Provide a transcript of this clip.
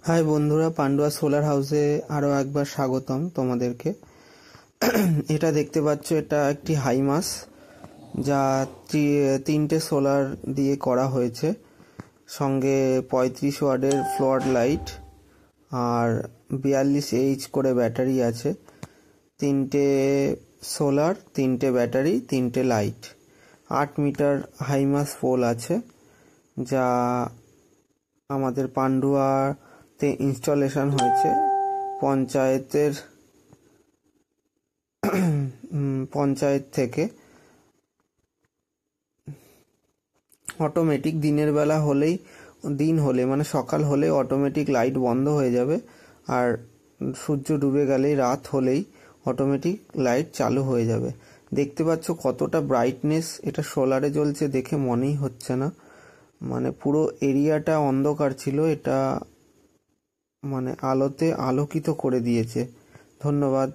High বন্ধুরা, Pandua solar হাউসে আরও একবার স্বাগতম তোমাদেরকে। এটা দেখতে পাচ্ছ, এটা একটি হাইমাস যা তিনটে সোলার দিয়ে করা হয়েছে। সঙ্গে 35 ওয়াটের ফ্লোর লাইট আর 42 H করে ব্যাটারি আছে। তিনটে সোলার, তিনটে ব্যাটারি, তিনটে লাইট। 8 মিটার হাইমাস পোল আছে, যা আমাদের পান্ডুয়াতে ইনস্টলেশন হয়েছে পঞ্চায়েত থেকে। অটোমেটিক দিনের বেলা হলে মানে সকাল হলে অটোমেটিক লাইট বন্ধ হয়ে যাবে, আর সূর্য ডুবে গেলেই, রাত হলেই অটোমেটিক লাইট চালু হয়ে যাবে। দেখতে পাচ্ছ কতটা ব্রাইটনেস, এটা সোলারে জ্বলছে দেখে মনেই হচ্ছে না, মানে পুরো এরিয়াটা অন্ধকার ছিল, এটা মানে আলোতে আলোকিত করে দিয়েছে। ধন্যবাদ।